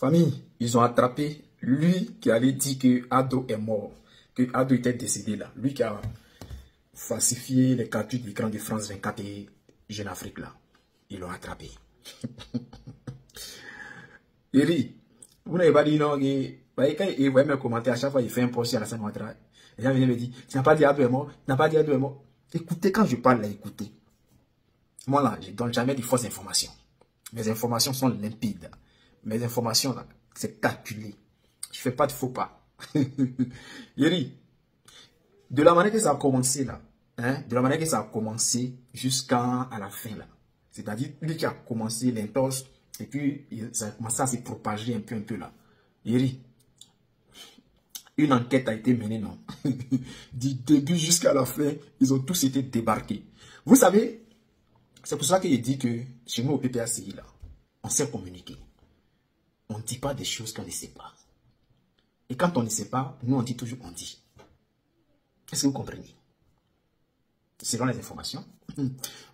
Famille, ils ont attrapé lui qui avait dit que Ado est mort, que Ado était décédé là. Lui qui a falsifié les captures d'écran de France 24 et Jeune Afrique là. Ils l'ont attrapé. Il rit. Vous n'avez pas dit non. Quand il voit mes commentaires, à chaque fois il fait un post sur la scène Ouattara. Les gens viennent me dire, tu n'as pas dit Ado est mort, tu n'as pas dit Ado est mort. Écoutez, quand je parle là, écoutez. Moi là, je ne donne jamais de fausses informations. Mes informations sont limpides. Mes informations là, c'est calculé. Je ne fais pas de faux pas. Yeri, de la manière que ça a commencé là, hein, de la manière que ça a commencé jusqu'à la fin là. C'est-à-dire, lui qui a commencé l'intorse, et puis ça a commencé à se propager un peu là. Yeri, une enquête a été menée, non? Du début jusqu'à la fin, ils ont tous été débarqués. Vous savez, c'est pour ça qu'il dit que chez nous au PPACI là, on sait communiquer. On ne dit pas des choses qu'on ne sait pas. Et quand on ne sait pas, nous on dit toujours on dit. Est-ce que vous comprenez? Selon les informations.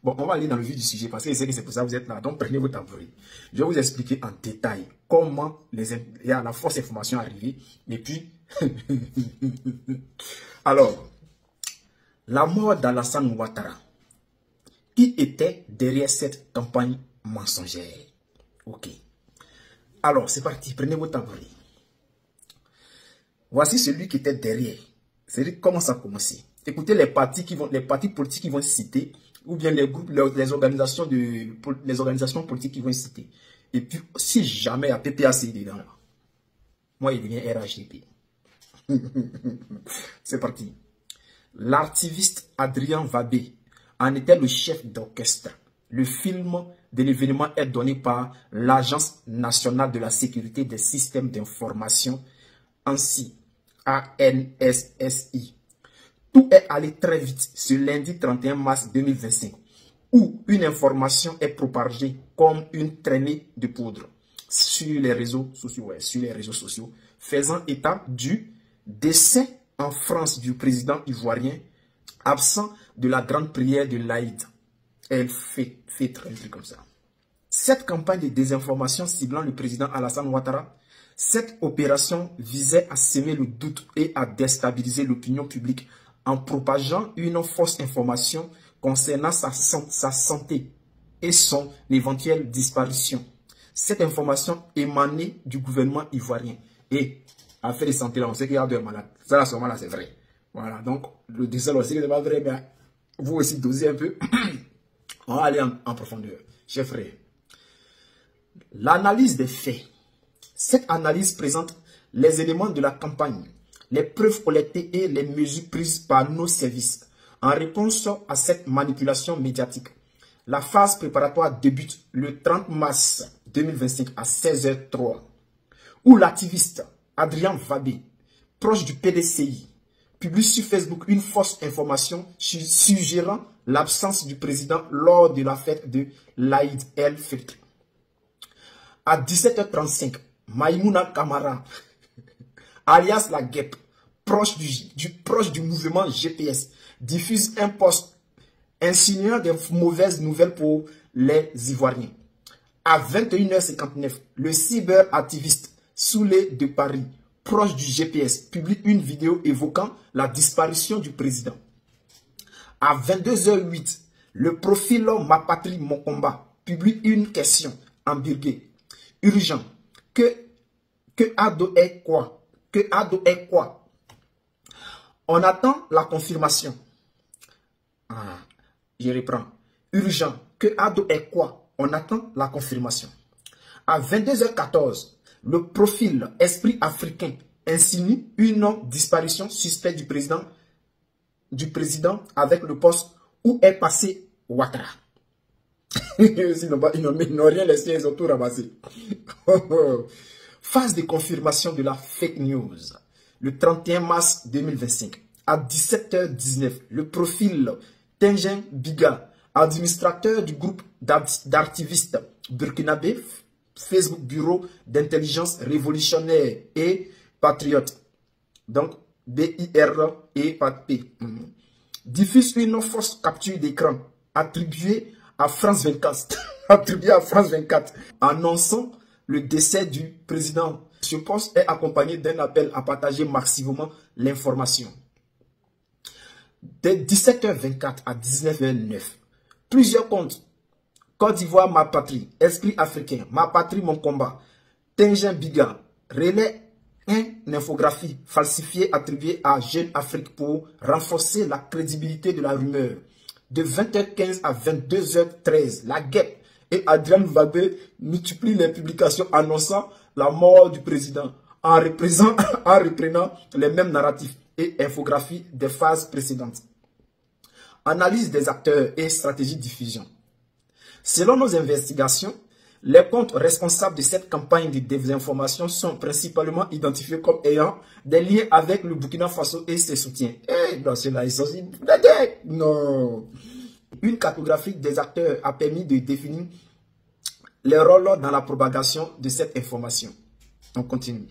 Bon, on va aller dans le vif du sujet parce que je sais que c'est pour ça que vous êtes là. Donc prenez vos tambourins. Je vais vous expliquer en détail comment il y a la fausse information arrivée. Et puis, alors, la mort d'Alassane Ouattara. Qui était derrière cette campagne mensongère? Ok. Alors, c'est parti. Prenez vos tambourins. Voici celui qui était derrière. C'est comment ça a commencé. Écoutez les partis politiques qui vont citer, ou bien les groupes, les organisations politiques qui vont citer. Et puis, si jamais il y a PPACI dedans, là, moi, il devient RHDP. C'est parti. L'artiviste Adrien Vabé en était le chef d'orchestre. Le film de l'événement est donné par l'Agence nationale de la sécurité des systèmes d'information, ANSSI, ANSSI. Tout est allé très vite ce lundi 31 mars 2025, où une information est propagée comme une traînée de poudre sur les réseaux sociaux, faisant état du décès en France du président ivoirien, absent de la grande prière de l'Aïd. Elle fait un truc comme ça. Cette campagne de désinformation ciblant le président Alassane Ouattara, cette opération visait à semer le doute et à déstabiliser l'opinion publique en propageant une fausse information concernant sa santé et son éventuelle disparition. Cette information émanait du gouvernement ivoirien. Et affaire de santé, là, on sait qu'il y a deux malades. Ça, là, seulement, là, c'est vrai. Voilà, donc, le décès, on sait que c'est pas vrai, mais vous aussi, dosez un peu. On va aller en profondeur. Chers frères, l'analyse des faits. Cette analyse présente les éléments de la campagne, les preuves collectées et les mesures prises par nos services en réponse à cette manipulation médiatique. La phase préparatoire débute le 30 mars 2025 à 16h03, où l'activiste Adrien Vabé, proche du PDCI, publie sur Facebook une fausse information suggérant l'absence du président lors de la fête de l'Aïd el-Fitr. À 17h35, Maïmouna Kamara, alias la guêpe, proche du mouvement GPS, diffuse un post insinuant des mauvaises nouvelles pour les Ivoiriens. À 21h59, le cyberactiviste Soulé de Paris, proche du GPS, publie une vidéo évoquant la disparition du président. À 22h08, le profil Ma Patrie, Mon Combat publie une question ambiguë, urgent. Que Ado est quoi? Que Ado est quoi? On attend la confirmation. Ah, je reprends. Urgent. Que Ado est quoi? On attend la confirmation. À 22h14, le profil Esprit africain insinue une disparition suspecte du président avec le poste où est passé Ouattara. Ils n'ont rien laissé, ils ont tout ramassé. Phase de confirmation de la fake news. Le 31 mars 2025, à 17h19, le profil Tingen Biga, administrateur du groupe d'artivistes burkinabé, Facebook Bureau d'intelligence révolutionnaire et patriote, donc BIR et P, diffuse une fausse capture d'écran attribuée à France 24, annonçant le décès du président. Ce poste est accompagné d'un appel à partager massivement l'information. Dès 17h24 à 19h09, plusieurs comptes. Côte d'Ivoire, ma patrie. Esprit africain, ma patrie, mon combat. Tingen Biga, relaie une infographie falsifiée attribuée à Jeune Afrique pour renforcer la crédibilité de la rumeur. De 20h15 à 22h13, la guêpe et Adrien Wabé multiplient les publications annonçant la mort du président en reprenant les mêmes narratifs et infographies des phases précédentes. Analyse des acteurs et stratégie de diffusion. Selon nos investigations, les comptes responsables de cette campagne de désinformation sont principalement identifiés comme ayant des liens avec le Burkina Faso et ses soutiens. Non. Une cartographie des acteurs a permis de définir les rôles dans la propagation de cette information. On continue.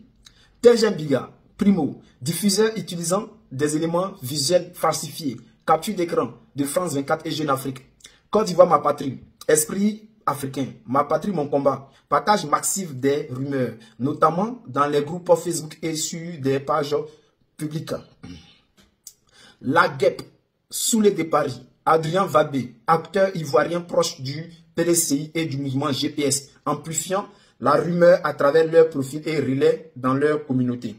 Tingen Biga, primo, diffuseur utilisant des éléments visuels falsifiés, capture d'écran de France 24 et Jeune Afrique. Côte d'Ivoire, ma patrie. Esprit africain, ma patrie, mon combat. Partage massif des rumeurs, notamment dans les groupes Facebook et sur des pages publiques. La guêpe, Soulé de Paris, Adrien Wabé, acteur ivoirien proche du PDCI et du mouvement GPS, amplifiant la rumeur à travers leur profil et relais dans leur communauté.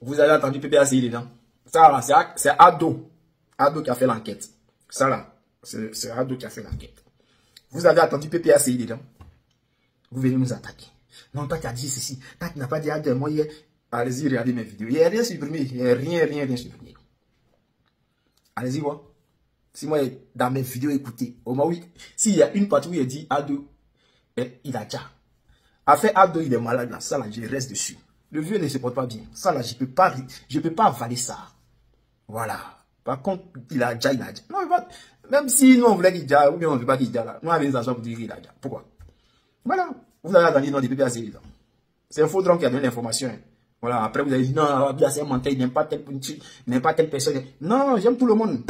Vous avez entendu PPACI dedans? Ça là, c'est Ado. Ado qui a fait l'enquête. Ça là, c'est Ado qui a fait l'enquête. Vous avez entendu PPACI dedans? Vous venez nous attaquer. Non, toi tu as dit ceci. Toi tu n'as pas dit Ado. Moi hier, allez-y, regardez mes vidéos. Il n'y a rien supprimé. Il n'y a rien supprimé. Allez-y voir. Si moi, dans mes vidéos, écoutez. Au moins, oui. S'il y a une partie où il dit Ado, il a déjà. Affaire Ado, il est malade là. Ça là, je reste dessus. Le vieux ne se porte pas bien. Ça là, je peux pas avaler ça. Voilà. Par contre, il a déjà. Non, même si nous on voulait qu'il déjà, ou bien on ne veut pas qu'il déjà là. Nous on avait des agents pour dire qu'il a déjà. Pourquoi? Voilà. Vous avez entendu dans des PPACI. C'est un faux drone qui a donné l'information. Hein. Voilà. Après, vous avez dit non, c'est un menteur, il n'aime pas telle personne. Non, j'aime tout le monde.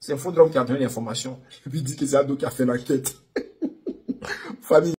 C'est un faux drone qui a donné l'information. Il dit que c'est Ado qui a fait l'enquête. Famille.